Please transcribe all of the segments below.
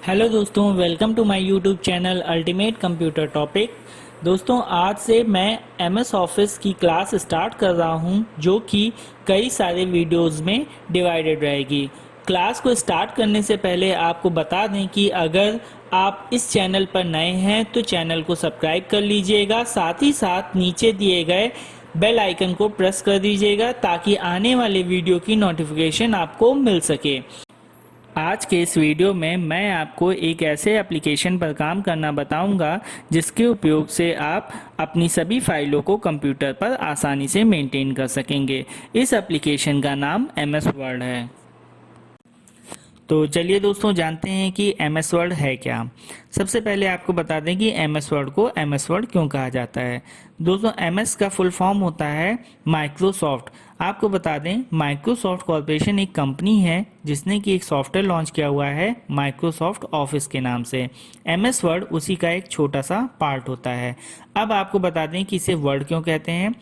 Hello दोस्तों, welcome to my YouTube channel ultimate computer topic. दोस्तों, आज से मैं एमएस ऑफिस की क्लास स्टार्ट कर रहा हूं, जो कि कई सारे वीडियोस में डिवाइडेड रहेगी। क्लास को स्टार्ट करने से पहले आपको बता दें कि अगर आप इस चैनल पर नए हैं तो चैनल को सब्सक्राइब कर लीजिएगा, साथ ही साथ नीचे दिए गए बेल आइकन को प्रेस कर दीजिएगा ताकि आने वाले वीडियो की नोटिफिकेशन आपको मिल सके। आज के इस वीडियो में मैं आपको एक ऐसे एप्लीकेशन पर काम करना बताऊंगा जिसके उपयोग से आप अपनी सभी फाइलों को कंप्यूटर पर आसानी से मेंटेन कर सकेंगे। इस एप्लीकेशन का नाम एमएस वर्ड है। तो चलिए दोस्तों, जानते हैं कि एमएस वर्ड है क्या। सबसे पहले आपको बता दें कि एमएस वर्ड को एमएस वर्ड क्यों कहा जाता है। दोस्तों, एमएस का फुल फॉर्म होता है माइक्रोसॉफ्ट। आपको बता दें, माइक्रोसॉफ्ट कॉरपोरेशन एक कंपनी है जिसने कि एक सॉफ्टवेयर लॉन्च किया हुआ है माइक्रोसॉफ्ट ऑफिस के नाम से। एमएस वर्ड उसी का एक छोटा सा पार्ट होता है। अब आपको बता दें कि इसे वर्ड क्यों कहते हैं।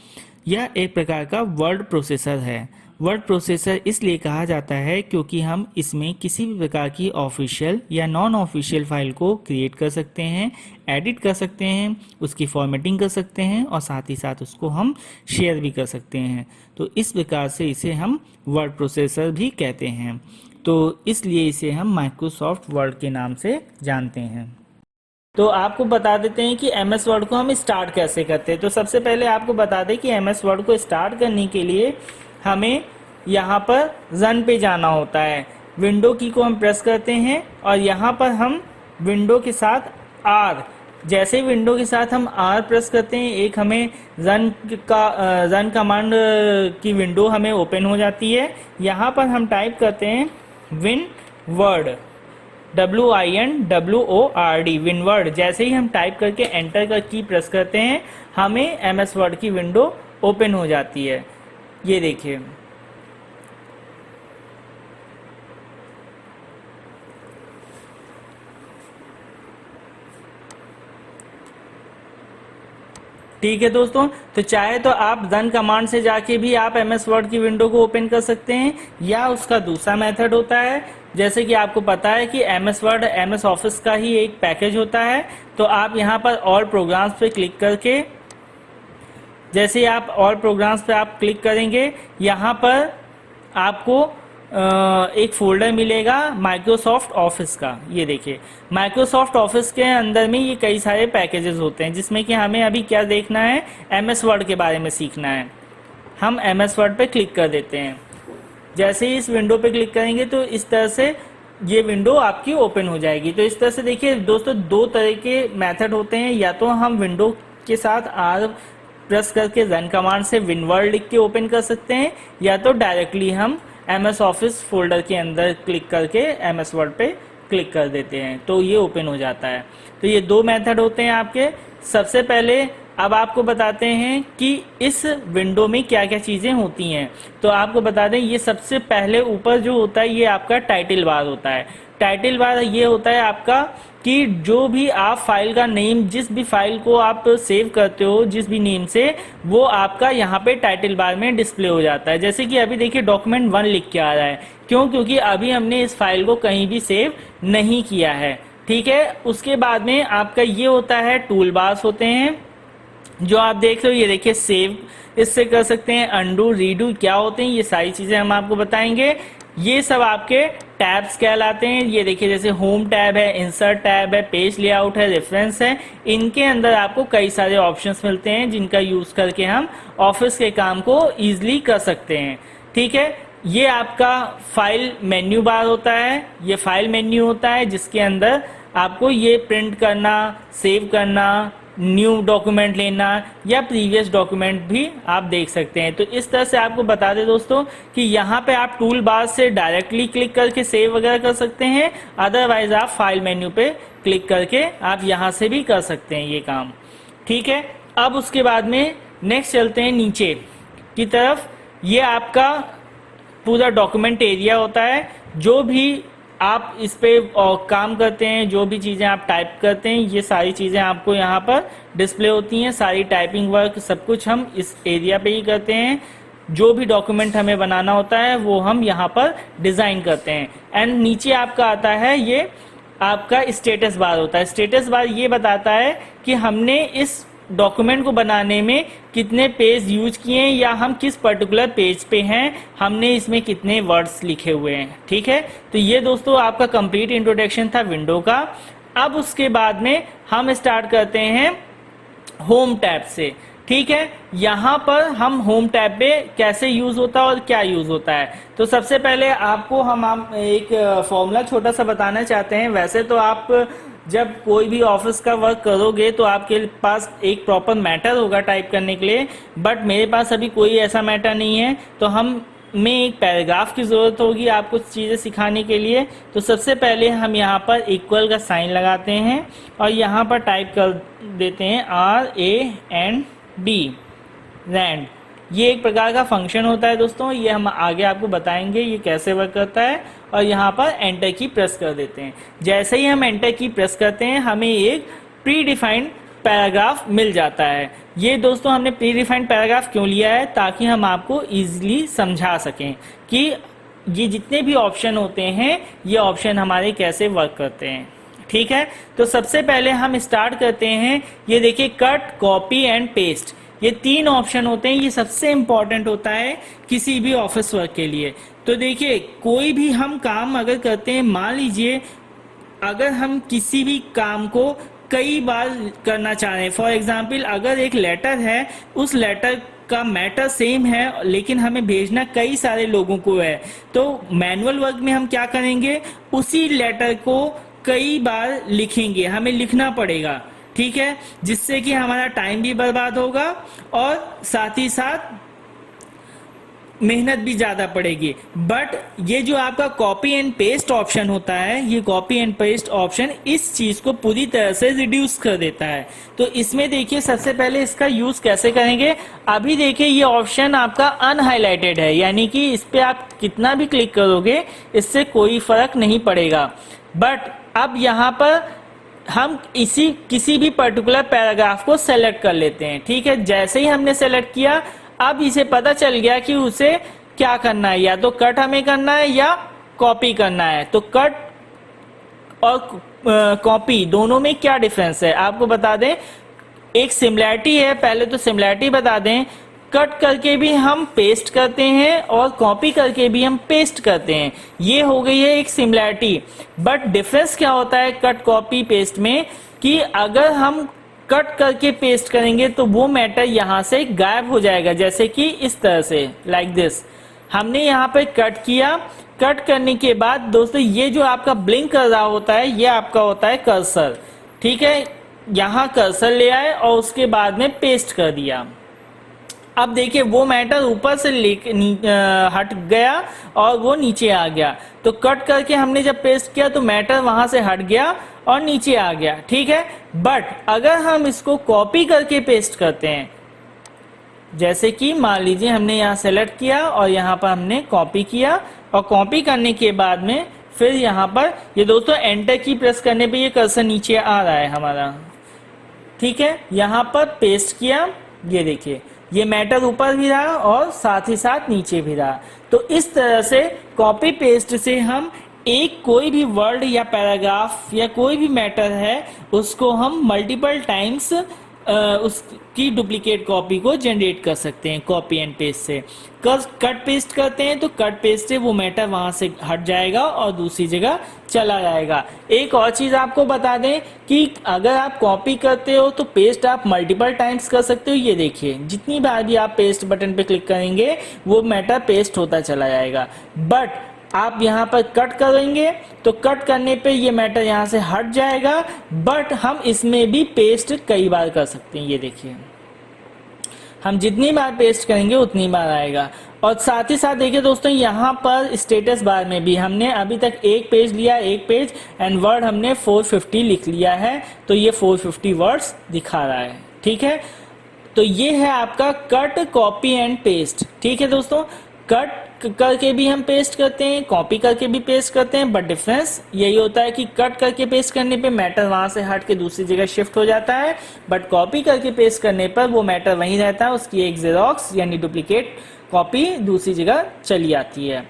यह एक प्रकार का वर्ड प्रोसेसर है। वर्ड प्रोसेसर इसलिए कहा जाता है क्योंकि हम इसमें किसी भी प्रकार की ऑफिशियल या नॉन ऑफिशियल फाइल को क्रिएट कर सकते हैं, एडिट कर सकते हैं, उसकी फॉर्मेटिंग कर सकते हैं और साथ ही साथ उसको हम शेयर भी कर सकते हैं। तो इस प्रकार से इसे हम वर्ड प्रोसेसर भी कहते हैं। तो इसलिए इसे हम माइक्रोसॉफ्ट वर्ड के नाम से जानते हैं। तो आपको बता देते हैं कि एमएस वर्ड को हम स्टार्ट कैसे करते हैं। तो सबसे पहले आपको बता दें कि एमएस वर्ड को स्टार्ट करने के लिए हमें यहाँ पर रन पे जाना होता है। विंडो की को हम प्रेस करते हैं और यहाँ पर हम विंडो के साथ आर, जैसे ही विंडो के साथ हम आर प्रेस करते हैं, एक हमें रन कमांड की विंडो हमें ओपन हो जाती है। यहाँ पर हम टाइप करते हैं विन वर्ड, WINWORD, विनवर्ड। जैसे ही हम टाइप करके एंटर का की प्रेस करते हैं, हमें एमएस वर्ड की विंडो ओपन हो जाती है। ये देखिए, ठीक है दोस्तों। तो चाहे तो आप रन कमांड से जाके भी आप एमएस वर्ड की विंडो को ओपन कर सकते हैं, या उसका दूसरा मेथड होता है, जैसे कि आपको पता है कि एमएस वर्ड एमएस ऑफिस का ही एक पैकेज होता है। तो आप यहाँ पर ऑल प्रोग्राम्स पे क्लिक करके, जैसे ही आप ऑल प्रोग्राम्स पे आप क्लिक करेंगे, यहाँ पर आपको एक फोल्डर मिलेगा माइक्रोसॉफ्ट ऑफिस का। ये देखिए, माइक्रोसॉफ्ट ऑफिस के अंदर में ये कई सारे पैकेजेस होते हैं, जिसमें कि हमें अभी क्या देखना है, एमएस वर्ड के बारे में सीखना है। हम एमएस वर्ड पे क्लिक कर देते हैं। जैसे ही इस विंडो पे क्लिक करेंगे तो इस तरह से ये विंडो आपकी ओपन हो जाएगी। तो इस तरह से देखिए दोस्तों, दो तरह के मेथड होते हैं। या तो हम विंडो के साथ आर प्रेस करके रन कमांड से विनवर्ड लिख के ओपन कर सकते हैं, या तो डायरेक्टली हम एमएस ऑफिस फोल्डर के अंदर क्लिक करके एमएस वर्ड पे क्लिक कर देते हैं, तो ये ओपन हो जाता है। तो ये दो मेथड होते हैं आपके। सबसे पहले अब आपको बताते हैं कि इस विंडो में क्या क्या चीज़ें होती हैं। तो आपको बता दें, ये सबसे पहले ऊपर जो होता है ये आपका टाइटल बार होता है। टाइटल बार ये होता है आपका कि जो भी आप फाइल का नेम, जिस भी फाइल को आप सेव करते हो जिस भी नेम से, वो आपका यहाँ पे टाइटल बार में डिस्प्ले हो जाता है। जैसे कि अभी देखिए डॉक्यूमेंट 1 लिख के आ रहा है, क्यों? क्योंकि अभी हमने इस फाइल को कहीं भी सेव नहीं किया है। ठीक है, उसके बाद में आपका ये होता है टूल बार्स होते हैं, जो आप देख रहे हो। ये देखिए, सेव इससे कर सकते हैं, अंडू, रीडू क्या होते हैं, ये सारी चीज़ें हम आपको बताएंगे। ये सब आपके टैब्स कहलाते हैं। ये देखिए, जैसे होम टैब है, इंसर्ट टैब है, पेज लेआउट है, रेफरेंस है। इनके अंदर आपको कई सारे ऑप्शंस मिलते हैं जिनका यूज़ करके हम ऑफिस के काम को ईजिली कर सकते हैं। ठीक है, ये आपका फाइल मेन्यू बार होता है। ये फाइल मेन्यू होता है जिसके अंदर आपको ये प्रिंट करना, सेव करना, न्यू डॉक्यूमेंट लेना या प्रीवियस डॉक्यूमेंट भी आप देख सकते हैं। तो इस तरह से आपको बता दें दोस्तों कि यहाँ पे आप टूल बार से डायरेक्टली क्लिक करके सेव वगैरह कर सकते हैं, अदरवाइज आप फाइल मेन्यू पे क्लिक करके आप यहाँ से भी कर सकते हैं ये काम। ठीक है, अब उसके बाद में नेक्स्ट चलते हैं नीचे की तरफ। ये आपका पूरा डॉक्यूमेंट एरिया होता है। जो भी आप इस पे काम करते हैं, जो भी चीज़ें आप टाइप करते हैं, ये सारी चीज़ें आपको यहाँ पर डिस्प्ले होती हैं। सारी टाइपिंग वर्क सब कुछ हम इस एरिया पे ही करते हैं। जो भी डॉक्यूमेंट हमें बनाना होता है वो हम यहाँ पर डिज़ाइन करते हैं। एंड नीचे आपका आता है ये आपका स्टेटस बार होता है। स्टेटस बार ये बताता है कि हमने इस डॉक्यूमेंट को बनाने में कितने पेज यूज किए हैं या हम किस पर्टिकुलर पेज पे हैं, हमने इसमें कितने वर्ड्स लिखे हुए हैं। ठीक है, तो ये दोस्तों आपका कंप्लीट इंट्रोडक्शन था विंडो का। अब उसके बाद में हम स्टार्ट करते हैं होम टैब से। ठीक है, यहाँ पर हम होम टैब पे कैसे यूज़ होता है और क्या यूज़ होता है। तो सबसे पहले आपको हम एक फॉर्मूला छोटा सा बताना चाहते हैं। वैसे तो आप जब कोई भी ऑफिस का वर्क करोगे तो आपके पास एक प्रॉपर मैटर होगा टाइप करने के लिए, बट मेरे पास अभी कोई ऐसा मैटर नहीं है, तो में एक पैराग्राफ की ज़रूरत होगी आपको चीज़ें सिखाने के लिए। तो सबसे पहले हम यहाँ पर इक्वल का साइन लगाते हैं और यहाँ पर टाइप कर देते हैं RAND, रैंड। ये एक प्रकार का फंक्शन होता है दोस्तों, ये हम आगे आपको बताएंगे ये कैसे वर्क करता है। और यहाँ पर एंटर की प्रेस कर देते हैं। जैसे ही हम एंटर की प्रेस करते हैं हमें एक प्री डिफाइंड पैराग्राफ मिल जाता है। ये दोस्तों हमने प्री डिफाइंड पैराग्राफ क्यों लिया है, ताकि हम आपको ईजिली समझा सकें कि ये जितने भी ऑप्शन होते हैं ये ऑप्शन हमारे कैसे वर्क करते हैं। ठीक है, तो सबसे पहले हम स्टार्ट करते हैं। ये देखिए कट, कॉपी एंड पेस्ट, ये 3 ऑप्शन होते हैं। ये सबसे इम्पॉर्टेंट होता है किसी भी ऑफिस वर्क के लिए। तो देखिए कोई भी हम काम अगर करते हैं, मान लीजिए अगर हम किसी भी काम को कई बार करना चाह रहे हैं, फॉर एग्जाम्पल अगर एक लेटर है, उस लेटर का मैटर सेम है लेकिन हमें भेजना कई सारे लोगों को है, तो मैनुअल वर्क में हम क्या करेंगे, उसी लेटर को कई बार लिखेंगे, हमें लिखना पड़ेगा। ठीक है, जिससे कि हमारा टाइम भी बर्बाद होगा और साथ ही साथ मेहनत भी ज़्यादा पड़ेगी। बट ये जो आपका कॉपी एंड पेस्ट ऑप्शन होता है, ये कॉपी एंड पेस्ट ऑप्शन इस चीज़ को पूरी तरह से रिड्यूस कर देता है। तो इसमें देखिए सबसे पहले इसका यूज़ कैसे करेंगे। अभी देखिए ये ऑप्शन आपका अनहाइलाइटेड है, यानी कि इस पर आप कितना भी क्लिक करोगे इससे कोई फर्क नहीं पड़ेगा। बट अब यहाँ पर हम किसी भी पर्टिकुलर पैराग्राफ को सेलेक्ट कर लेते हैं। ठीक है, जैसे ही हमने सेलेक्ट किया अब इसे पता चल गया कि उसे क्या करना है, या तो कट हमें करना है या कॉपी करना है। तो कट और कॉपी दोनों में क्या डिफरेंस है आपको बता दें। एक सिमिलैरिटी है, पहले तो सिमिलैरिटी बता दें। कट करके भी हम पेस्ट करते हैं और कॉपी करके भी हम पेस्ट करते हैं, ये हो गई है एक सिमिलैरिटी। बट डिफरेंस क्या होता है कट, कॉपी, पेस्ट में, कि अगर हम कट करके पेस्ट करेंगे तो वो मैटर यहाँ से गायब हो जाएगा, जैसे कि इस तरह से, लाइक दिस। हमने यहाँ पे कट किया, कट करने के बाद दोस्तों ये जो आपका ब्लिंक कर रहा होता है ये आपका होता है कर्सर। ठीक है, यहाँ कर्सर ले आए और उसके बाद में पेस्ट कर दिया। अब देखिए वो मैटर ऊपर से हट गया और वो नीचे आ गया। तो कट करके हमने जब पेस्ट किया तो मैटर वहां से हट गया और नीचे आ गया। ठीक है, बट अगर हम इसको कॉपी करके पेस्ट करते हैं, जैसे कि मान लीजिए हमने यहाँ सेलेक्ट किया और यहाँ पर हमने कॉपी किया, और कॉपी करने के बाद में फिर यहाँ पर ये दोस्तों एंटर की प्रेस करने पे ये कर्सर नीचे आ रहा है हमारा। ठीक है, यहाँ पर पेस्ट किया, ये देखिए ये मैटर ऊपर भी रहा और साथ ही साथ नीचे भी रहा। तो इस तरह से कॉपी पेस्ट से हम एक कोई भी वर्ड या पैराग्राफ या कोई भी मैटर है उसको हम मल्टीपल टाइम्स उसकी डुप्लीकेट कॉपी को जनरेट कर सकते हैं कॉपी एंड पेस्ट से। कट पेस्ट करते हैं तो कट पेस्ट से वो मैटर वहां से हट जाएगा और दूसरी जगह चला जाएगा। एक और चीज आपको बता दें कि अगर आप कॉपी करते हो तो पेस्ट आप मल्टीपल टाइम्स कर सकते हो। ये देखिए जितनी बार भी आप पेस्ट बटन पे क्लिक करेंगे वो मैटर पेस्ट होता चला जाएगा। बट आप यहाँ पर कट करेंगे तो कट करने पे ये मैटर यहाँ से हट जाएगा, बट हम इसमें भी पेस्ट कई बार कर सकते हैं। ये देखिए हम जितनी बार पेस्ट करेंगे उतनी बार आएगा। और साथ ही साथ देखिए दोस्तों यहाँ पर स्टेटस बार में भी हमने अभी तक एक पेज लिया, एक पेज एंड वर्ड हमने 450 लिख लिया है, तो ये 450 वर्ड्स दिखा रहा है। ठीक है, तो ये है आपका कट, कॉपी एंड पेस्ट। ठीक है दोस्तों, कट करके भी हम पेस्ट करते हैं, कॉपी करके भी पेस्ट करते हैं, बट डिफरेंस यही होता है कि कट करके पेस्ट करने पे मैटर वहां से हट के दूसरी जगह शिफ्ट हो जाता है, बट कॉपी करके पेस्ट करने पर वो मैटर वहीं रहता है, उसकी एक जेरोक्स यानी डुप्लीकेट कॉपी दूसरी जगह चली आती है।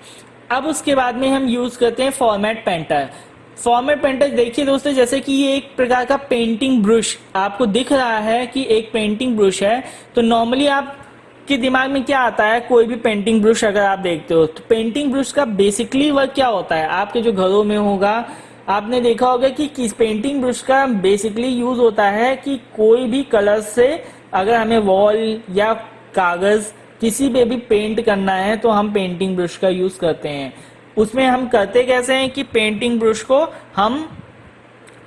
अब उसके बाद में हम यूज करते हैं फॉर्मेट पेंटर। फॉर्मेट पेंटर देखिए दोस्तों, जैसे कि ये एक प्रकार का पेंटिंग ब्रश आपको दिख रहा है कि एक पेंटिंग ब्रश है। तो नॉर्मली आपके दिमाग में क्या आता है, कोई भी पेंटिंग ब्रश अगर आप देखते हो तो पेंटिंग ब्रश का बेसिकली वर्क क्या होता है, आपके जो घरों में होगा आपने देखा होगा कि किस पेंटिंग ब्रश का बेसिकली यूज होता है कि कोई भी कलर से अगर हमें वॉल या कागज किसी पे भी पेंट करना है तो हम पेंटिंग ब्रश का यूज करते हैं। उसमें हम करते कैसे हैं कि पेंटिंग ब्रश को हम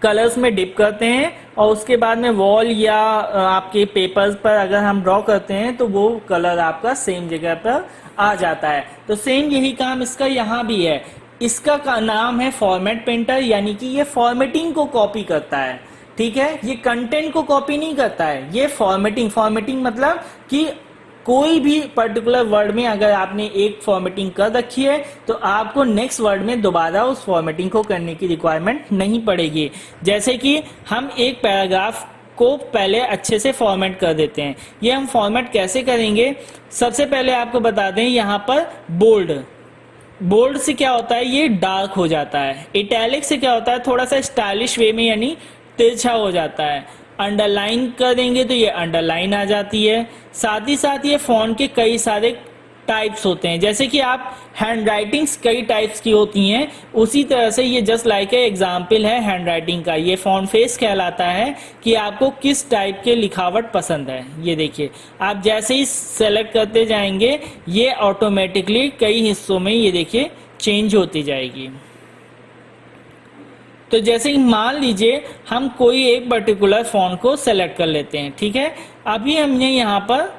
कलर्स में डिप करते हैं और उसके बाद में वॉल या आपके पेपर्स पर अगर हम ड्रॉ करते हैं तो वो कलर आपका सेम जगह पर आ जाता है। तो सेम यही काम इसका यहाँ भी है। इसका का नाम है फॉर्मेट पेंटर, यानी कि ये फॉर्मेटिंग को कॉपी करता है। ठीक है, ये कंटेंट को कॉपी नहीं करता है, ये फॉर्मेटिंग मतलब कि कोई भी पर्टिकुलर वर्ड में अगर आपने एक फॉर्मेटिंग कर रखी है तो आपको नेक्स्ट वर्ड में दोबारा उस फॉर्मेटिंग को करने की रिक्वायरमेंट नहीं पड़ेगी। जैसे कि हम एक पैराग्राफ को पहले अच्छे से फॉर्मेट कर देते हैं। ये हम फॉर्मेट कैसे करेंगे, सबसे पहले आपको बता दें, यहाँ पर बोल्ड से क्या होता है, ये डार्क हो जाता है। इटैलिक से क्या होता है, थोड़ा सा स्टाइलिश वे में यानी तिरछा हो जाता है। अंडरलाइन कर देंगे तो ये अंडरलाइन आ जाती है। साथ ही साथ ये फॉन्ट के कई सारे टाइप्स होते हैं, जैसे कि आप हैंड राइटिंग्स कई टाइप्स की होती हैं, उसी तरह से ये जस्ट लाइक ए एग्जाम्पल है हैंड राइटिंग का। ये फॉन्ट फेस कहलाता है कि आपको किस टाइप के लिखावट पसंद है। ये देखिए, आप जैसे ही सेलेक्ट करते जाएंगे ये ऑटोमेटिकली कई हिस्सों में ये देखिए चेंज होती जाएगी। तो जैसे कि मान लीजिए हम कोई एक पर्टिकुलर फॉन्ट को सेलेक्ट कर लेते हैं। ठीक है, अभी हमने यहाँ पर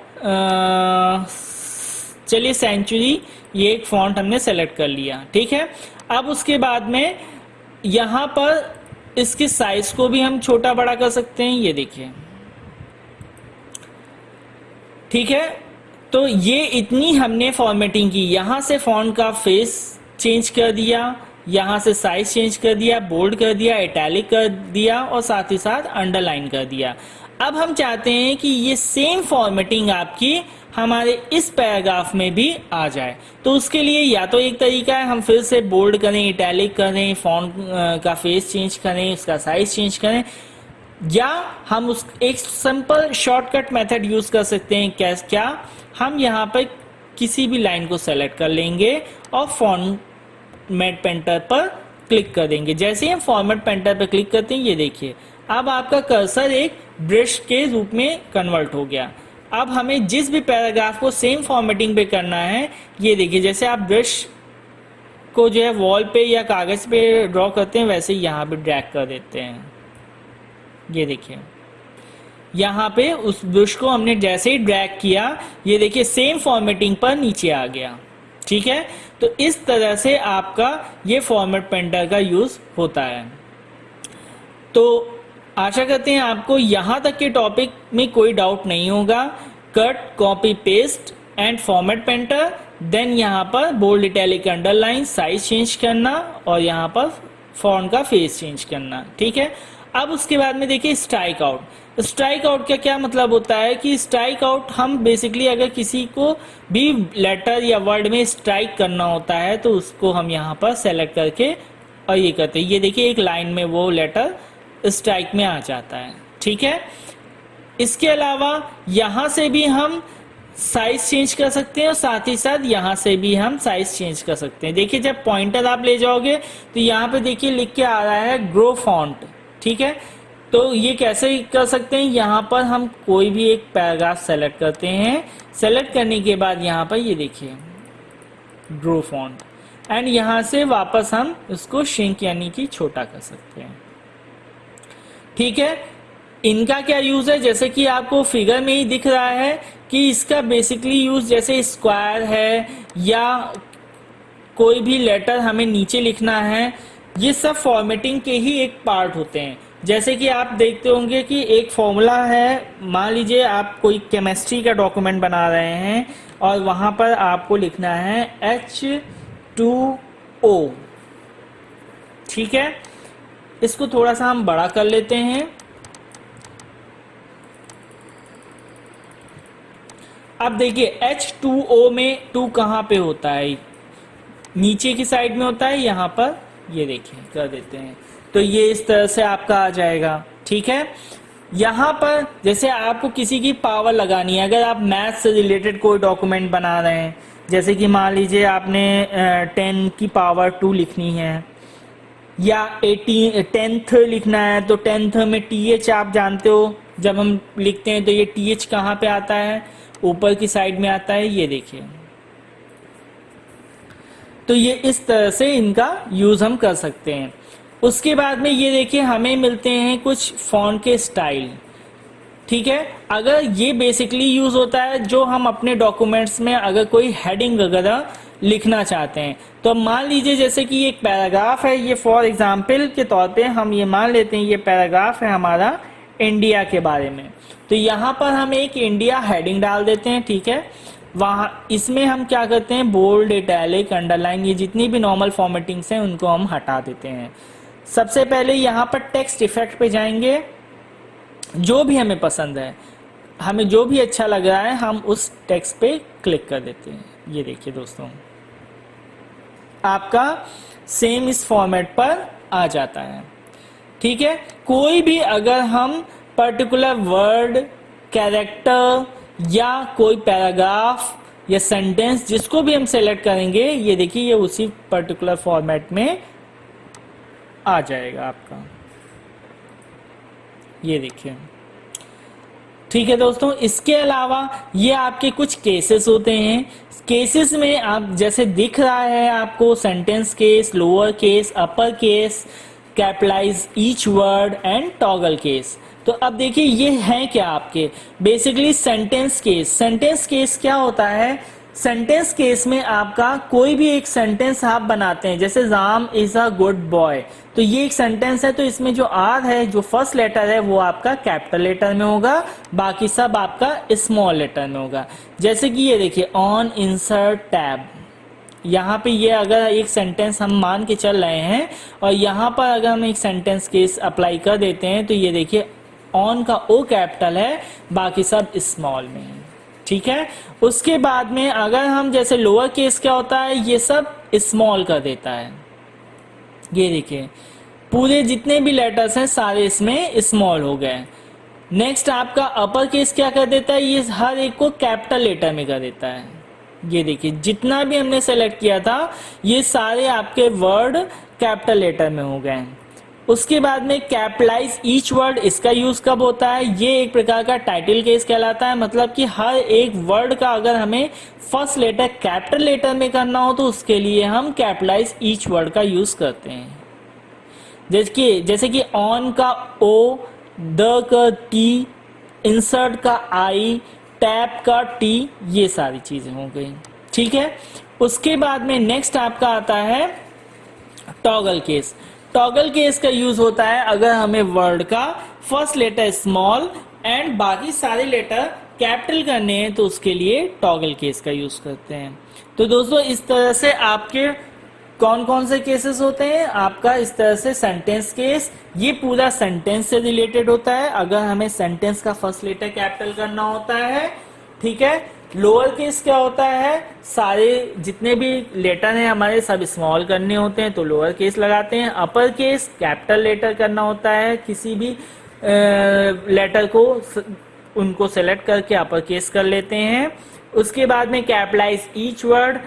चलिए सेंचुरी ये एक फॉन्ट हमने सेलेक्ट कर लिया। ठीक है, अब उसके बाद में यहाँ पर इसके साइज को भी हम छोटा बड़ा कर सकते हैं, ये देखिए। ठीक है, तो ये इतनी हमने फॉर्मेटिंग की, यहाँ से फॉन्ट का फेस चेंज कर दिया, यहाँ से साइज चेंज कर दिया, बोल्ड कर दिया, इटैलिक कर दिया और साथ ही साथ अंडरलाइन कर दिया। अब हम चाहते हैं कि ये सेम फॉर्मेटिंग आपकी हमारे इस पैराग्राफ में भी आ जाए। तो उसके लिए या तो एक तरीका है हम फिर से बोल्ड करें, इटैलिक करें, फॉन्ट का फेस चेंज करें, उसका साइज चेंज करें, या हम उस एक सिंपल शॉर्टकट मेथड यूज कर सकते हैं। क्या हम यहाँ पर किसी भी लाइन को सेलेक्ट कर लेंगे और फॉर्मेट पेंटर पर क्लिक कर देंगे। जैसे ही हम फॉर्मेट पेंटर पर क्लिक करते हैं, ये देखिए अब आपका कर्सर एक ब्रश के रूप में कन्वर्ट हो गया। अब हमें जिस भी पैराग्राफ को सेम फॉर्मेटिंग पे करना है, ये देखिए जैसे आप ब्रश को जो है वॉल पे या कागज पे ड्रॉ करते हैं वैसे ही यहाँ पे ड्रैग कर देते हैं। ये देखिए यहाँ पे उस ब्रश को हमने जैसे ही ड्रैग किया, ये देखिए सेम फॉर्मेटिंग पर नीचे आ गया। ठीक है, तो इस तरह से आपका ये फॉर्मेट पेंटर का यूज होता है। तो आशा करते हैं आपको यहाँ तक के टॉपिक में कोई डाउट नहीं होगा। Cut, copy, paste and format painter, then यहाँ पर bold, italic, underline, size change करना और यहाँ पर फॉन्ट का फेस चेंज करना। ठीक है, अब उसके बाद में देखिए स्ट्राइक आउट। स्ट्राइक आउट का क्या मतलब होता है कि स्ट्राइक आउट हम बेसिकली अगर किसी को भी लेटर या वर्ड में स्ट्राइक करना होता है तो उसको हम यहाँ पर सेलेक्ट करके और ये करते हैं। ये देखिए एक लाइन में वो लेटर स्ट्राइक में आ जाता है। ठीक है, इसके अलावा यहाँ से भी हम साइज चेंज कर सकते हैं और साथ ही साथ यहाँ से भी हम साइज चेंज कर सकते हैं। देखिए जब पॉइंटर आप ले जाओगे तो यहाँ पे देखिए लिख के आ रहा है ग्रो फॉन्ट। ठीक है, तो ये कैसे कर सकते हैं, यहाँ पर हम कोई भी एक पैराग्राफ सेलेक्ट करते हैं, सेलेक्ट करने के बाद यहाँ पर ये देखिए ग्रो फॉन्ट, एंड यहाँ से वापस हम इसको श्रिंक यानी कि छोटा कर सकते हैं। ठीक है, इनका क्या यूज है, जैसे कि आपको फिगर में ही दिख रहा है कि इसका बेसिकली यूज जैसे स्क्वायर है या कोई भी लेटर हमें नीचे लिखना है, ये सब फॉर्मेटिंग के ही एक पार्ट होते हैं। जैसे कि आप देखते होंगे कि एक फॉर्मूला है, मान लीजिए आप कोई केमिस्ट्री का डॉक्यूमेंट बना रहे हैं और वहां पर आपको लिखना है H2O। ठीक है, इसको थोड़ा सा हम बड़ा कर लेते हैं। अब देखिए H2O में 2 कहाँ पे होता है, नीचे की साइड में होता है, यहाँ पर ये देखिए कर देते हैं, तो ये इस तरह से आपका आ जाएगा। ठीक है, यहाँ पर जैसे आपको किसी की पावर लगानी है, अगर आप मैथ से रिलेटेड कोई डॉक्यूमेंट बना रहे हैं, जैसे कि मान लीजिए आपने 10 की पावर 2 लिखनी है या 10th लिखना है, तो 10th में TH आप जानते हो, जब हम लिखते हैं तो ये TH कहाँ पे आता है, ऊपर की साइड में आता है, ये देखिए। तो ये इस तरह से इनका यूज़ हम कर सकते हैं। उसके बाद में ये देखिए हमें मिलते हैं कुछ फॉन्ट के स्टाइल। ठीक है, अगर ये बेसिकली यूज़ होता है जो हम अपने डॉक्यूमेंट्स में अगर कोई हेडिंग वगैरह लिखना चाहते हैं, तो मान लीजिए जैसे कि एक पैराग्राफ है, ये फॉर एग्जांपल के तौर पे हम ये मान लेते हैं ये पैराग्राफ है हमारा इंडिया के बारे में, तो यहाँ पर हम एक इंडिया हेडिंग डाल देते हैं। ठीक है, वहाँ इसमें हम क्या करते हैं, बोल्ड, इटैलिक, अंडरलाइन, ये जितनी भी नॉर्मल फॉर्मेटिंग्स हैं उनको हम हटा देते हैं। सबसे पहले यहाँ पर टेक्स्ट इफेक्ट पे जाएंगे, जो भी हमें पसंद है, हमें जो भी अच्छा लग रहा है हम उस टेक्स्ट पे क्लिक कर देते हैं। ये देखिए दोस्तों, आपका सेम इस फॉर्मेट पर आ जाता है। ठीक है, कोई भी अगर हम पर्टिकुलर वर्ड, कैरेक्टर या कोई पैराग्राफ या सेंटेंस जिसको भी हम सेलेक्ट करेंगे, ये देखिए ये उसी पर्टिकुलर फॉर्मेट में आ जाएगा आपका, ये देखिए। ठीक है दोस्तों, इसके अलावा ये आपके कुछ केसेस होते हैं। केसेस में आप जैसे दिख रहा है आपको sentence case, lower case, upper case, capitalise each word and toggle case. तो अब देखिए ये हैं क्या आपके basically sentence case. Sentence case क्या होता है, सेंटेंस केस में आपका कोई भी एक सेंटेंस आप बनाते हैं, जैसे Ram is a good boy, तो ये एक सेंटेंस है, तो इसमें जो आर है, जो फर्स्ट लेटर है वो आपका कैपिटल लेटर में होगा, बाकी सब आपका स्मॉल लेटर में होगा। जैसे कि ये देखिए ऑन इंसर्ट टैब, यहाँ पे ये अगर एक सेंटेंस हम मान के चल रहे हैं और यहाँ पर अगर हम एक सेंटेंस केस अप्लाई कर देते हैं, तो ये देखिए ऑन का ओ कैपिटल है, बाकी सब स्मॉल में है। ठीक है, उसके बाद में अगर हम जैसे लोअर केस क्या होता है, ये सब स्मॉल कर देता है। ये देखिए पूरे जितने भी लेटर्स हैं सारे इसमें स्मॉल हो गए। नेक्स्ट आपका अपर केस क्या कर देता है, ये हर एक को कैपिटल लेटर में कर देता है। ये देखिए जितना भी हमने सेलेक्ट किया था ये सारे आपके वर्ड कैपिटल लेटर में हो गए। उसके बाद में कैपिटलाइज ईच वर्ड, इसका यूज कब होता है, ये एक प्रकार का टाइटल केस कहलाता है। मतलब कि हर एक वर्ड का अगर हमें फर्स्ट लेटर कैपिटल लेटर में करना हो तो उसके लिए हम कैपिटलाइज ईच वर्ड का यूज करते हैं। जैसे कि ऑन का ओ, द का टी, इंसर्ट का आई, टैप का टी, ये सारी चीजें हो गई। ठीक है, उसके बाद में नेक्स्ट आपका आता है टॉगल केस। टॉगल केस का यूज होता है अगर हमें वर्ड का फर्स्ट लेटर स्मॉल एंड बाकी सारे लेटर कैपिटल करने हैं तो उसके लिए टॉगल केस का यूज करते हैं। तो दोस्तों इस तरह से आपके कौन कौन से केसेस होते हैं, आपका इस तरह से सेंटेंस केस, ये पूरा सेंटेंस से रिलेटेड होता है अगर हमें सेंटेंस का फर्स्ट लेटर कैपिटल करना होता है। ठीक है, लोअर केस क्या होता है, सारे जितने भी लेटर हैं हमारे सब स्मॉल करने होते हैं तो लोअर केस लगाते हैं। अपर केस कैपिटल लेटर करना होता है, किसी भी लेटर को उनको सेलेक्ट करके अपर केस कर लेते हैं। उसके बाद में कैपिटलाइज ईच वर्ड,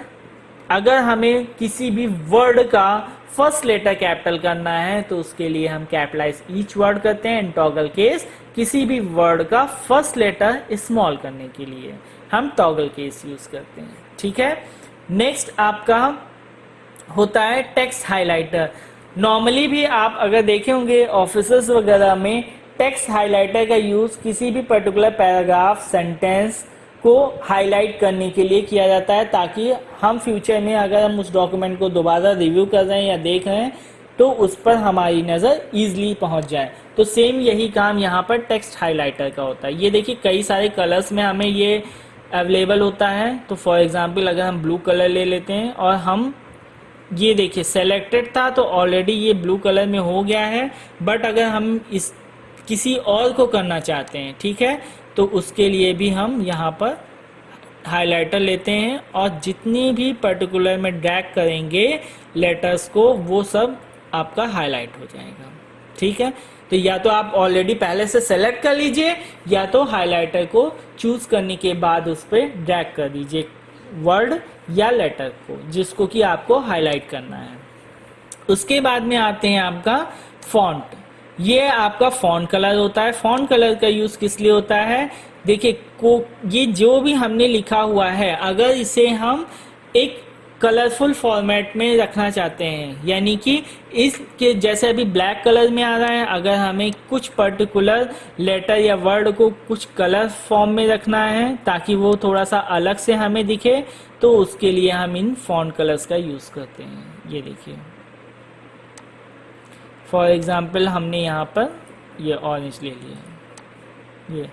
अगर हमें किसी भी वर्ड का फर्स्ट लेटर कैपिटल करना है तो उसके लिए हम कैपिटलाइज ईच वर्ड करते हैं। टॉगल केस, किसी भी वर्ड का फर्स्ट लेटर स्मॉल करने के लिए हम टॉगल केस यूज करते हैं। ठीक है, नेक्स्ट आपका होता है टेक्स्ट हाइलाइटर। नॉर्मली भी आप अगर देखे होंगे ऑफिसेस वगैरह में टेक्स्ट हाइलाइटर का यूज किसी भी पर्टिकुलर पैराग्राफ, सेंटेंस को हाईलाइट करने के लिए किया जाता है ताकि हम फ्यूचर में अगर हम उस डॉक्यूमेंट को दोबारा रिव्यू कर रहे हैं या देख रहे हैं तो उस पर हमारी नज़र ईजिली पहुंच जाए। तो सेम यही काम यहाँ पर टेक्स्ट हाइलाइटर का होता है। ये देखिए कई सारे कलर्स में हमें ये अवेलेबल होता है। तो फॉर एग्जांपल अगर हम ब्लू कलर ले लेते हैं और हम ये देखिए सेलेक्टेड था तो ऑलरेडी ये ब्लू कलर में हो गया है, बट अगर हम इस किसी और को करना चाहते हैं, ठीक है, तो उसके लिए भी हम यहाँ पर हाइलाइटर लेते हैं और जितनी भी पर्टिकुलर में ड्रैग करेंगे लेटर्स को वो सब आपका हाईलाइट हो जाएगा। ठीक है, तो या तो आप ऑलरेडी पहले से सेलेक्ट कर लीजिए या तो हाइलाइटर को चूज करने के बाद उस पर ड्रैग कर दीजिए वर्ड या लेटर को जिसको कि आपको हाईलाइट करना है। उसके बाद में आते हैं आपका फॉन्ट। ये आपका फॉन्ट कलर होता है। फॉन्ट कलर का यूज किस लिए होता है? देखिए को ये जो भी हमने लिखा हुआ है अगर इसे हम एक कलरफुल फॉर्मेट में रखना चाहते हैं, यानी कि इसके जैसे अभी ब्लैक कलर में आ रहा है, अगर हमें कुछ पर्टिकुलर लेटर या वर्ड को कुछ कलर फॉर्म में रखना है ताकि वो थोड़ा सा अलग से हमें दिखे, तो उसके लिए हम इन फॉन्ट कलर्स का यूज़ करते हैं। ये देखिए फॉर एग्जाम्पल हमने यहाँ पर ये ऑरेंज ले लिया, ये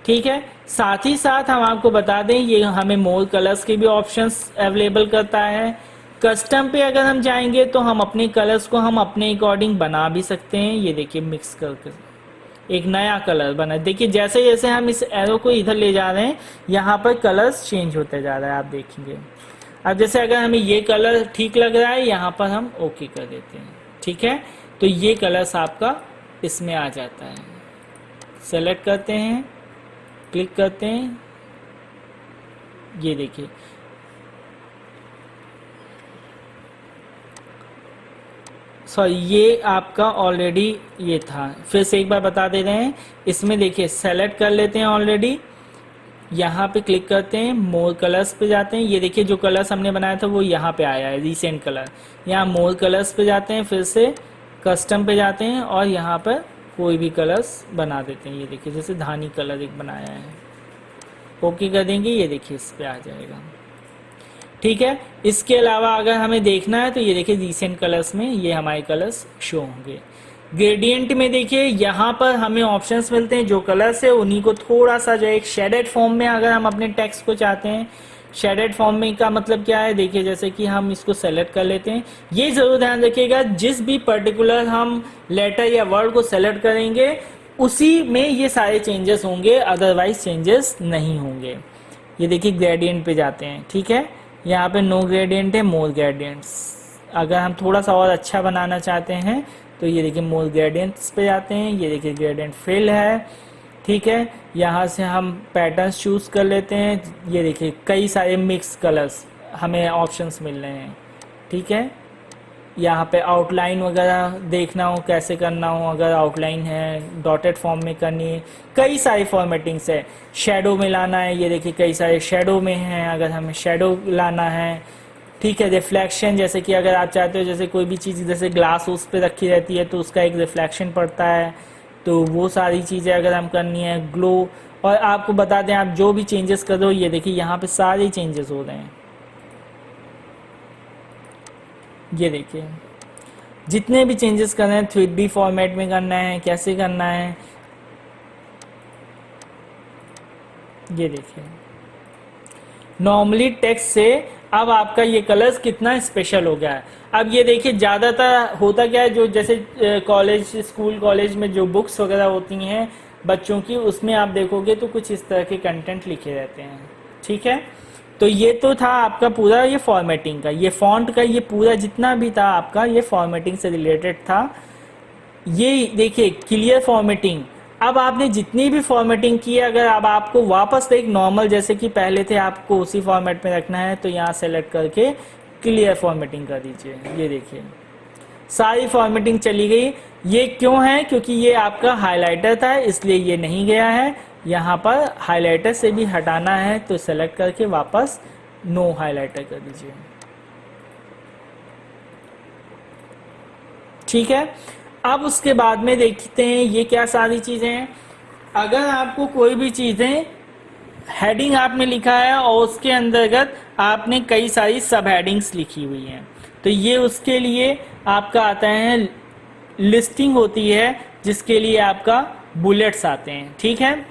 ठीक है। साथ ही साथ हम आपको बता दें ये हमें मोर कलर्स के भी ऑप्शंस अवेलेबल करता है। कस्टम पे अगर हम जाएंगे तो हम अपने कलर्स को हम अपने अकॉर्डिंग बना भी सकते हैं। ये देखिए मिक्स करके एक नया कलर बना। देखिए जैसे जैसे हम इस एरो को इधर ले जा रहे हैं यहाँ पर कलर्स चेंज होते जा रहा है, आप देखेंगे। अब जैसे अगर हमें ये कलर ठीक लग रहा है यहाँ पर हम ओके कर देते हैं, ठीक है। तो ये कलर्स आपका इसमें आ जाता है। सेलेक्ट करते हैं, क्लिक करते हैं, ये देखिए सॉरी ये आपका ऑलरेडी ये था। फिर से एक बार बता दे रहे हैं, इसमें देखिए सेलेक्ट कर लेते हैं ऑलरेडी, यहाँ पे क्लिक करते हैं, मोर कलर्स पे जाते हैं। ये देखिए जो कलर्स हमने बनाया था वो यहाँ पे आया है, रिसेंट कलर। यहाँ मोर कलर्स पे जाते हैं, फिर से कस्टम पे जाते हैं और यहाँ पर कोई भी कलर्स बना देते हैं। ये देखिए जैसे धानी कलर एक बनाया है, ओके कर देंगे, ये देखिए इस पे आ जाएगा, ठीक है। इसके अलावा अगर हमें देखना है तो ये देखिए रिसेंट कलर्स में ये हमारे कलर्स शो होंगे। ग्रेडियंट में देखिए यहाँ पर हमें ऑप्शंस मिलते हैं, जो कलर्स है उन्हीं को थोड़ा सा जो एक शेडेड फॉर्म में अगर हम अपने टेक्स्ट को चाहते हैं। शेडेड फॉर्म में का मतलब क्या है? देखिए जैसे कि हम इसको सेलेक्ट कर लेते हैं। ये जरूर ध्यान रखिएगा जिस भी पर्टिकुलर हम लेटर या वर्ड को सेलेक्ट करेंगे उसी में ये सारे चेंजेस होंगे, अदरवाइज चेंजेस नहीं होंगे। ये देखिए ग्रेडियंट पे जाते हैं, ठीक है। यहाँ पे नो ग्रेडियंट है, मोर ग्रेडियंट्स। अगर हम थोड़ा सा और अच्छा बनाना चाहते हैं तो ये देखिए मोर ग्रेडियंट्स पे जाते हैं। ये देखिए ग्रेडियंट फिल है, ठीक है। यहाँ से हम पैटर्न्स चूज कर लेते हैं। ये देखिए कई सारे मिक्स कलर्स हमें ऑप्शंस मिल रहे हैं, ठीक है। यहाँ पे आउटलाइन वगैरह देखना हो कैसे करना हो, अगर आउटलाइन है डॉटेड फॉर्म में करनी है, कई सारी फॉर्मेटिंग्स है। शेडो में लाना है, ये देखिए कई सारे शेडो में हैं, अगर हमें शेडो लाना है, ठीक है। रिफ्लेक्शन, जैसे कि अगर आप चाहते हो जैसे कोई भी चीज़ जैसे ग्लास उस पर रखी रहती है तो उसका एक रिफ्लेक्शन पड़ता है, तो वो सारी चीज़ें अगर हम करनी है। ग्लो, और आपको बता दें आप जो भी चेंजेस कर दो, ये देखिए यहाँ पे सारे चेंजेस हो रहे हैं। ये देखिए जितने भी चेंजेस करना है 3D फॉर्मेट में करना है, कैसे करना है, ये देखिए। नॉर्मली टेक्स्ट से अब आपका ये कलर्स कितना स्पेशल हो गया है। अब ये देखिए ज़्यादातर होता क्या है, जो जैसे कॉलेज स्कूल कॉलेज में जो बुक्स वगैरह होती हैं बच्चों की, उसमें आप देखोगे तो कुछ इस तरह के कंटेंट लिखे रहते हैं, ठीक है। तो ये तो था आपका पूरा ये फॉर्मेटिंग का, ये फॉन्ट का, ये पूरा जितना भी था आपका ये फॉर्मेटिंग से रिलेटेड था। ये देखिए क्लियर फॉर्मेटिंग। अब आपने जितनी भी फॉर्मेटिंग की है, अगर अब आपको वापस एक नॉर्मल जैसे कि पहले थे आपको उसी फॉर्मेट में रखना है तो यहाँ सेलेक्ट करके क्लियर फॉर्मेटिंग कर दीजिए। ये देखिए सारी फॉर्मेटिंग चली गई। ये क्यों है? क्योंकि ये आपका हाइलाइटर था इसलिए ये नहीं गया है। यहाँ पर हाइलाइटर से भी हटाना है तो सेलेक्ट करके वापस नो हाइलाइटर कर दीजिए, ठीक है। अब उसके बाद में देखते हैं ये क्या सारी चीज़ें हैं। अगर आपको कोई भी चीज़ें हेडिंग आपने लिखा है और उसके अंतर्गत आपने कई सारी सब हेडिंग्स लिखी हुई हैं, तो ये उसके लिए आपका आता है लिस्टिंग होती है, जिसके लिए आपका बुलेट्स आते हैं, ठीक है।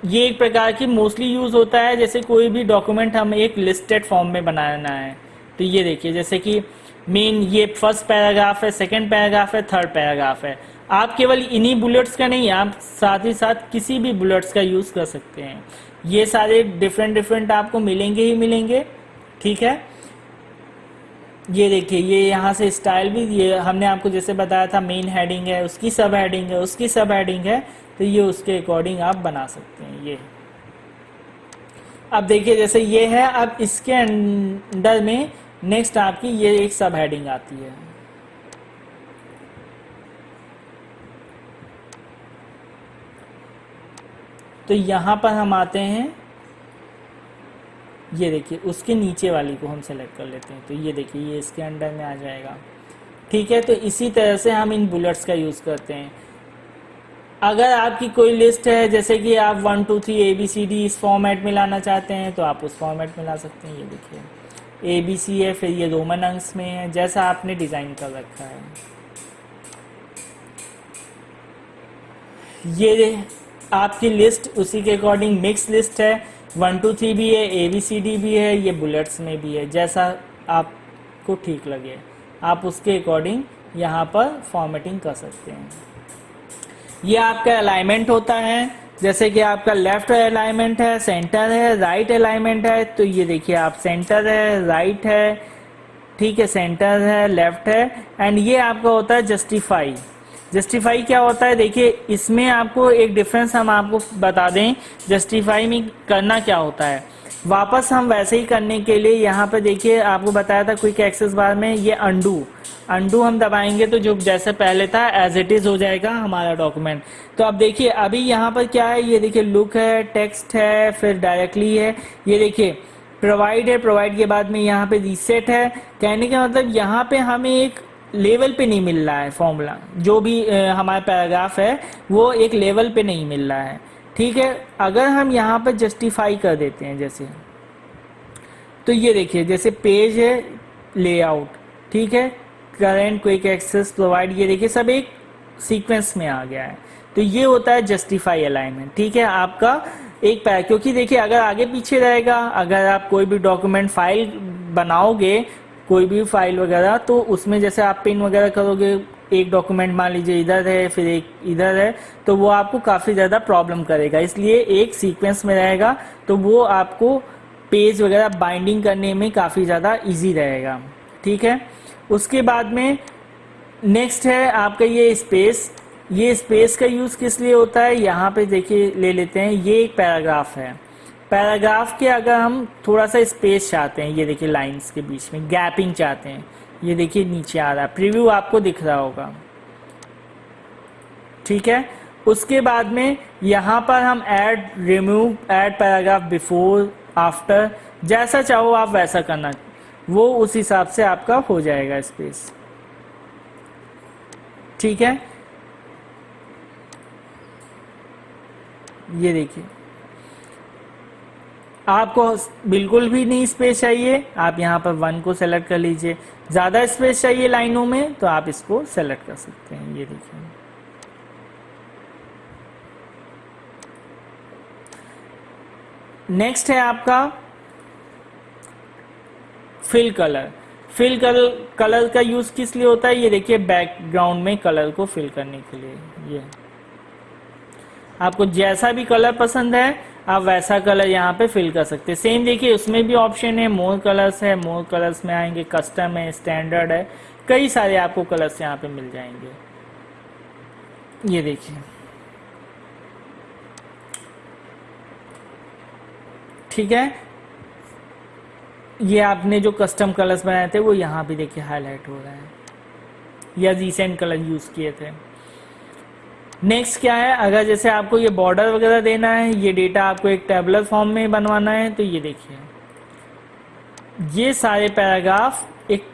ये एक प्रकार की मोस्टली यूज़ होता है जैसे कोई भी डॉक्यूमेंट हमें एक लिस्टेड फॉर्म में बनाना है। तो ये देखिए जैसे कि मेन ये फर्स्ट पैराग्राफ है, सेकंड पैराग्राफ है, थर्ड पैराग्राफ है। आप केवल इन्हीं बुलेट्स का नहीं, आप साथ ही साथ किसी भी बुलेट्स का यूज़ कर सकते हैं। ये सारे डिफरेंट आपको मिलेंगे ही मिलेंगे, ठीक है। ये देखिए, ये यहाँ से स्टाइल भी, ये हमने आपको जैसे बताया था मेन हेडिंग है, उसकी सब हेडिंग है, उसकी सब हेडिंग है, तो ये उसके अकॉर्डिंग आप बना सकते हैं। ये अब देखिए जैसे ये है, अब इसके अंदर में नेक्स्ट आपकी ये एक सब हेडिंग आती है। तो यहाँ पर हम आते हैं, ये देखिए उसके नीचे वाली को हम सेलेक्ट कर लेते हैं, तो ये देखिए ये इसके अंडर में आ जाएगा। ठीक है, तो इसी तरह से हम इन बुलेट्स का यूज़ करते हैं। अगर आपकी कोई लिस्ट है, जैसे कि आप 1 2 3 ABCD इस फॉर्मेट में लाना चाहते हैं, तो आप उस फॉर्मेट में ला सकते हैं। ये देखिए ABC है, फिर ये रोमन अंक्स में है, जैसा आपने डिज़ाइन कर रखा है। ये आपकी लिस्ट उसी के अकॉर्डिंग मिक्स लिस्ट है, 1 2 3 भी है, ABCD भी है, ये बुलेट्स में भी है, जैसा आपको ठीक लगे आप उसके अकॉर्डिंग यहाँ पर फॉर्मेटिंग कर सकते हैं। ये आपका अलाइनमेंट होता है, जैसे कि आपका लेफ्ट अलाइनमेंट है, सेंटर है, राइट अलाइनमेंट है। तो ये देखिए आप सेंटर है, राइट है, ठीक है, सेंटर है, लेफ्ट है, एंड ये आपका होता है जस्टिफाई। जस्टिफाई क्या होता है, देखिए इसमें आपको एक डिफरेंस हम आपको बता दें, जस्टिफाई में करना क्या होता है। वापस हम वैसे ही करने के लिए यहाँ पे देखिए आपको बताया था क्विक एक्सेस बार में, ये अंडू हम दबाएंगे तो जो जैसे पहले था एज इट इज हो जाएगा हमारा डॉक्यूमेंट। तो अब देखिए अभी यहाँ पर क्या है, ये देखिए लुक है, टेक्स्ट है, फिर डायरेक्टली है, ये देखिए प्रोवाइड है, प्रोवाइड के बाद में यहाँ पे रीसेट है। कहने का मतलब यहाँ पे हमें एक लेवल पे नहीं मिल रहा है फॉर्मूला, जो भी हमारा पैराग्राफ है वो एक लेवल पे नहीं मिल रहा है। ठीक है, अगर हम यहाँ पर जस्टिफाई कर देते हैं जैसे, तो ये देखिए जैसे पेज है, लेआउट, ठीक है, करेंट, क्विक एक्सेस, प्रोवाइड, ये देखिए सब एक सीक्वेंस में आ गया है। तो ये होता है जस्टिफाई अलाइनमेंट। ठीक है, आपका एक पैर, क्योंकि देखिए अगर आगे पीछे रहेगा, अगर आप कोई भी डॉक्यूमेंट फाइल बनाओगे, कोई भी फाइल वगैरह, तो उसमें जैसे आप पिन वगैरह करोगे, एक डॉक्यूमेंट मान लीजिए इधर है, फिर एक इधर है, तो वो आपको काफ़ी ज़्यादा प्रॉब्लम करेगा। इसलिए एक सीक्वेंस में रहेगा, तो वो आपको पेज वगैरह बाइंडिंग करने में काफ़ी ज़्यादा इजी रहेगा। ठीक है, उसके बाद में नेक्स्ट है आपका ये स्पेस। ये स्पेस का यूज़ किस लिए होता है, यहाँ पे देखिए ले लेते हैं, ये एक पैराग्राफ है, पैराग्राफ के अगर हम थोड़ा सा स्पेस चाहते हैं, ये देखिए लाइंस के बीच में गैपिंग चाहते हैं, ये देखिए नीचे आ रहा है, प्रीव्यू आपको दिख रहा होगा। ठीक है, उसके बाद में यहाँ पर हम add, remove, add paragraph, before, after, जैसा चाहो आप वैसा करना, वो उस हिसाब से आपका हो जाएगा स्पेस। ठीक है, ये देखिए आपको बिल्कुल भी नहीं स्पेस चाहिए, आप यहाँ पर 1 को सेलेक्ट कर लीजिए। ज़्यादा स्पेस चाहिए लाइनों में तो आप इसको सेलेक्ट कर सकते हैं। ये देखिए नेक्स्ट है आपका फिल कलर। फिल कलर का यूज़ किस लिए होता है, ये देखिए बैकग्राउंड में कलर को फिल करने के लिए। ये आपको जैसा भी कलर पसंद है आप वैसा कलर यहाँ पे फिल कर सकते हैं। सेम देखिए उसमें भी ऑप्शन है, मोर कलर्स है, मोर कलर्स में आएंगे, कस्टम है, स्टैंडर्ड है, कई सारे आपको कलर्स यहाँ पे मिल जाएंगे। ये देखिए ठीक है, ये आपने जो कस्टम कलर्स बनाए थे वो यहाँ भी देखिए हाईलाइट हो रहा है, या रिसेंट कलर यूज़ किए थे। नेक्स्ट क्या है, अगर जैसे आपको ये बॉर्डर वगैरह देना है, ये डेटा आपको एक टेबुलर फॉर्म में बनवाना है, तो ये देखिए ये सारे पैराग्राफ एक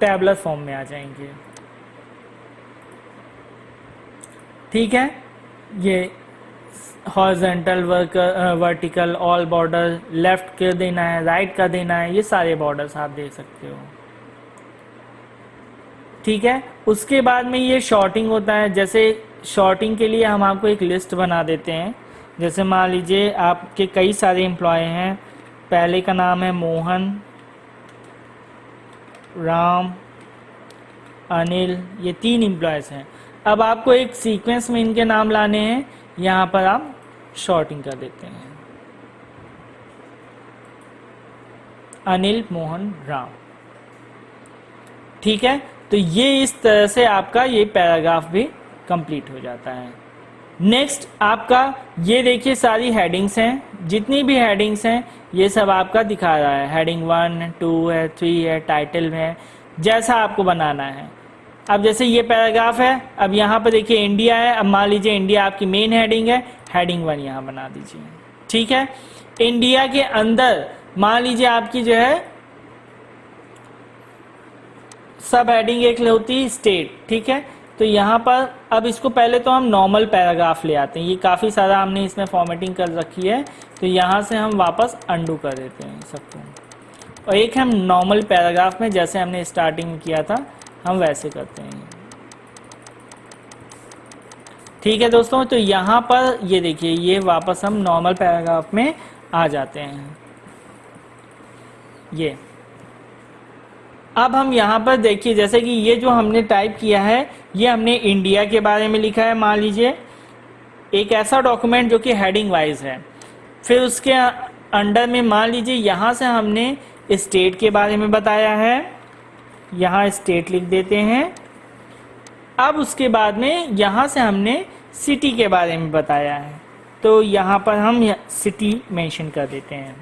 टेबुलर फॉर्म में आ जाएंगे। ठीक है, ये horizontal, vertical, all border, left का देना है, राइट का देना है, ये सारे बॉर्डर्स आप दे सकते हो। ठीक है, उसके बाद में ये शॉर्टिंग होता है। जैसे शॉर्टिंग के लिए हम आपको एक लिस्ट बना देते हैं। जैसे मान लीजिए आपके कई सारे एम्प्लॉय हैं, पहले का नाम है मोहन, राम, अनिल, ये 3 एम्प्लॉयज़ हैं। अब आपको एक सीक्वेंस में इनके नाम लाने हैं, यहाँ पर आप शॉर्टिंग कर देते हैं, अनिल, मोहन, राम। ठीक है, तो ये इस तरह से आपका ये पैराग्राफ भी कंप्लीट हो जाता है। नेक्स्ट आपका ये देखिए सारी हेडिंग्स हैं, जितनी भी हेडिंग्स हैं ये सब आपका दिखा रहा है। हेडिंग 1, 2 है, 3 है, टाइटल में है, जैसा आपको बनाना है। अब जैसे ये पैराग्राफ है, अब यहाँ पर देखिए इंडिया है, अब मान लीजिए इंडिया आपकी मेन हेडिंग है, हेडिंग 1 यहाँ बना दीजिए। ठीक है, इंडिया के अंदर मान लीजिए आपकी जो है सब हेडिंग एक होती है स्टेट। ठीक है, तो यहाँ पर अब इसको पहले तो हम नॉर्मल पैराग्राफ ले आते हैं। ये काफ़ी सारा हमने इसमें फॉर्मेटिंग कर रखी है, तो यहाँ से हम वापस अंडू कर देते हैं सबको, और एक हम नॉर्मल पैराग्राफ में जैसे हमने स्टार्टिंग में किया था हम वैसे करते हैं। ठीक है दोस्तों, तो यहाँ पर ये देखिए ये वापस हम नॉर्मल पैराग्राफ में आ जाते हैं। ये अब हम यहाँ पर देखिए जैसे कि ये जो हमने टाइप किया है ये हमने इंडिया के बारे में लिखा है, मान लीजिए एक ऐसा डॉक्यूमेंट जो कि हेडिंग वाइज है। फिर उसके अंडर में मान लीजिए यहाँ से हमने स्टेट के बारे में बताया है, यहाँ स्टेट लिख देते हैं। अब उसके बाद में यहाँ से हमने सिटी के बारे में बताया है, तो यहाँ पर हम सिटी मेंशन कर देते हैं।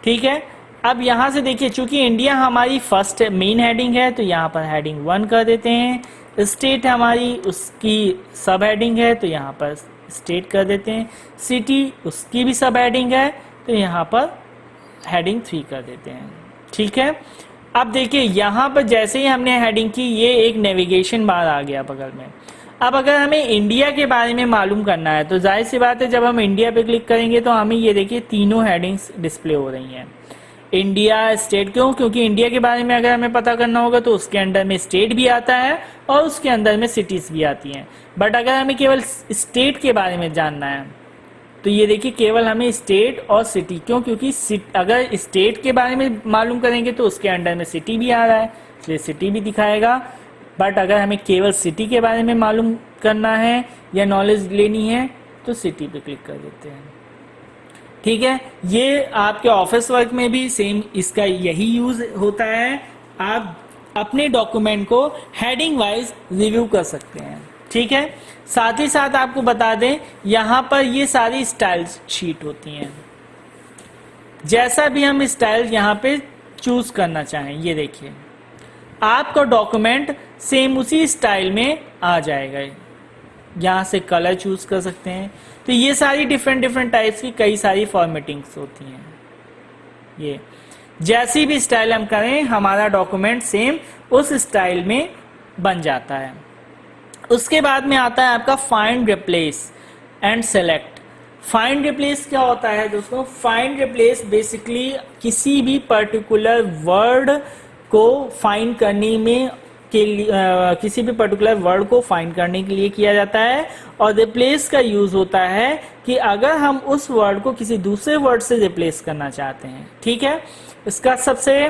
ठीक है, अब यहाँ से देखिए चूंकि इंडिया हमारी फर्स्ट मेन हेडिंग है तो यहाँ पर हेडिंग 1 कर देते हैं। स्टेट हमारी उसकी सब हेडिंग है तो यहाँ पर स्टेट कर देते हैं। सिटी उसकी भी सब हेडिंग है तो यहाँ पर हेडिंग 3 कर देते हैं। ठीक है, अब देखिए यहाँ पर जैसे ही हमने हेडिंग की ये एक नेविगेशन बार आ गया बगल में। अब अगर हमें इंडिया के बारे में मालूम करना है तो जाहिर सी बात है जब हम इंडिया पे क्लिक करेंगे तो हमें ये देखिए तीनों हेडिंग्स डिस्प्ले हो रही हैं। इंडिया, स्टेट, क्यों? क्योंकि इंडिया के बारे में अगर हमें पता करना होगा तो उसके अंदर में स्टेट भी आता है और उसके अंदर में सिटीज़ भी आती हैं। बट अगर हमें केवल स्टेट के बारे में जानना है तो ये देखिए केवल हमें स्टेट और सिटी, क्यों? क्योंकि अगर स्टेट के बारे में मालूम करेंगे तो उसके अंडर में सिटी भी आ रहा है इसलिए सिटी भी दिखाएगा। बट अगर हमें केवल सिटी के बारे में मालूम करना है या नॉलेज लेनी है तो सिटी पे क्लिक कर देते हैं। ठीक है, ये आपके ऑफिस वर्क में भी सेम इसका यही यूज होता है। आप अपने डॉक्यूमेंट को हेडिंग वाइज रिव्यू कर सकते हैं। ठीक है, साथ ही साथ आपको बता दें यहाँ पर ये सारी स्टाइल शीट होती हैं। जैसा भी हम स्टाइल यहाँ पे चूज करना चाहें ये देखिए आपका डॉक्यूमेंट सेम उसी स्टाइल में आ जाएगा। यहाँ से कलर चूज कर सकते हैं। तो ये सारी डिफरेंट टाइप्स की कई सारी फॉर्मेटिंग्स होती हैं। ये जैसी भी स्टाइल हम करें हमारा डॉक्यूमेंट सेम उस स्टाइल में बन जाता है। उसके बाद में आता है आपका find, replace and select. Find replace क्या होता है दोस्तों? फाइंड रिप्लेस बेसिकली किसी भी पर्टिकुलर वर्ड को फाइंड करने में के लिए किसी भी पर्टिकुलर वर्ड को फाइंड करने के लिए किया जाता है। और रिप्लेस का यूज होता है कि अगर हम उस वर्ड को किसी दूसरे वर्ड से रिप्लेस करना चाहते हैं। ठीक है, इसका सबसे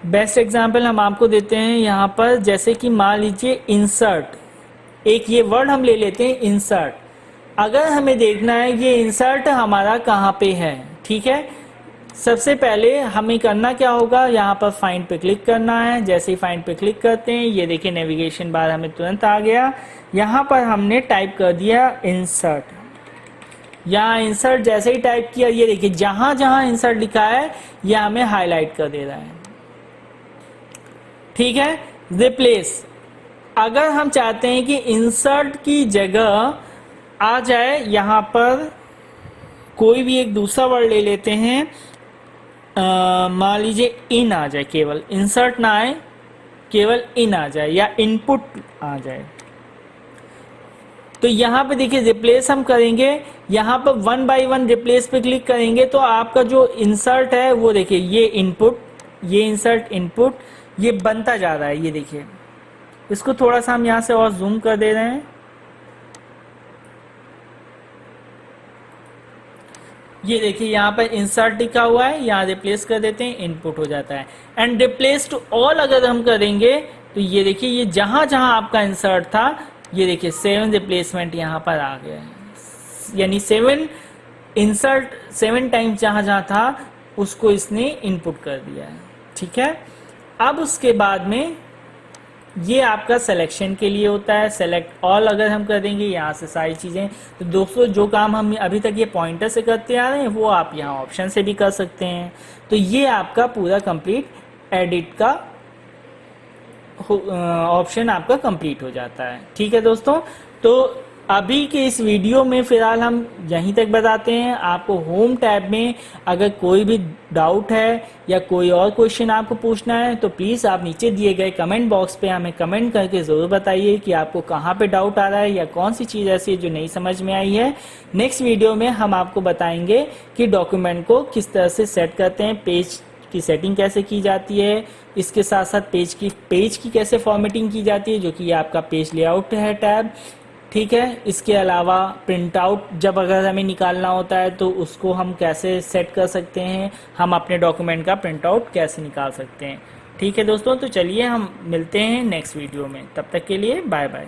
बेस्ट एग्जांपल हम आपको देते हैं यहाँ पर, जैसे कि मान लीजिए इंसर्ट। एक ये वर्ड हम ले लेते हैं इंसर्ट। अगर हमें देखना है ये इंसर्ट हमारा कहाँ पे है, ठीक है, सबसे पहले हमें करना क्या होगा, यहाँ पर फाइंड पे क्लिक करना है। जैसे ही फाइंड पे क्लिक करते हैं ये देखिए नेविगेशन बार हमें तुरंत आ गया। यहाँ पर हमने टाइप कर दिया इंसर्ट। यहाँ इंसर्ट जैसे ही टाइप किया ये देखिए जहाँ जहाँ इंसर्ट लिखा है यह हमें हाईलाइट कर दे रहा है। ठीक है, रिप्लेस, अगर हम चाहते हैं कि इंसर्ट की जगह आ जाए यहाँ पर कोई भी एक दूसरा वर्ड ले लेते हैं, मान लीजिए इन आ जाए, केवल इंसर्ट ना आए केवल इन आ जाए या इनपुट आ जाए, तो यहाँ पे देखिए रिप्लेस हम करेंगे। यहाँ पर 1 बाय 1 रिप्लेस पे क्लिक करेंगे तो आपका जो इंसर्ट है वो देखिए ये इनपुट, ये इंसर्ट, इनपुट, ये बनता जा रहा है। ये देखिए इसको थोड़ा सा हम यहाँ से और जूम कर दे रहे हैं। ये देखिए यहाँ पर इंसर्ट लिखा हुआ है, यहाँ रिप्लेस कर देते हैं, इनपुट हो जाता है। एंड रिप्लेस टू ऑल अगर हम करेंगे तो ये देखिए ये जहां जहां आपका इंसर्ट था ये देखिए 7 रिप्लेसमेंट यहाँ पर आ गया है, यानी 7 इंसर्ट 7 टाइम्स जहां जहां था उसको इसने इनपुट कर दिया है। ठीक है, अब उसके बाद में ये आपका सिलेक्शन के लिए होता है, सेलेक्ट ऑल अगर हम कर देंगे यहाँ से सारी चीज़ें। तो दोस्तों जो काम हम अभी तक ये पॉइंटर से करते आ रहे हैं वो आप यहाँ ऑप्शन से भी कर सकते हैं। तो ये आपका पूरा कंप्लीट एडिट का ऑप्शन आपका कंप्लीट हो जाता है। ठीक है दोस्तों, तो अभी के इस वीडियो में फ़िलहाल हम यहीं तक बताते हैं। आपको होम टैब में अगर कोई भी डाउट है या कोई और क्वेश्चन आपको पूछना है तो प्लीज़ आप नीचे दिए गए कमेंट बॉक्स पे हमें कमेंट करके ज़रूर बताइए कि आपको कहाँ पे डाउट आ रहा है या कौन सी चीज़ ऐसी है जो नहीं समझ में आई है। नेक्स्ट वीडियो में हम आपको बताएंगे कि डॉक्यूमेंट को किस तरह से सेट करते हैं, पेज की सेटिंग कैसे की जाती है, इसके साथ साथ पेज की कैसे फॉर्मेटिंग की जाती है, जो कि आपका पेज लेआउट है टैब। ठीक है, इसके अलावा प्रिंट आउट जब अगर हमें निकालना होता है तो उसको हम कैसे सेट कर सकते हैं, हम अपने डॉक्यूमेंट का प्रिंट आउट कैसे निकाल सकते हैं। ठीक है दोस्तों, तो चलिए हम मिलते हैं नेक्स्ट वीडियो में, तब तक के लिए बाय बाय।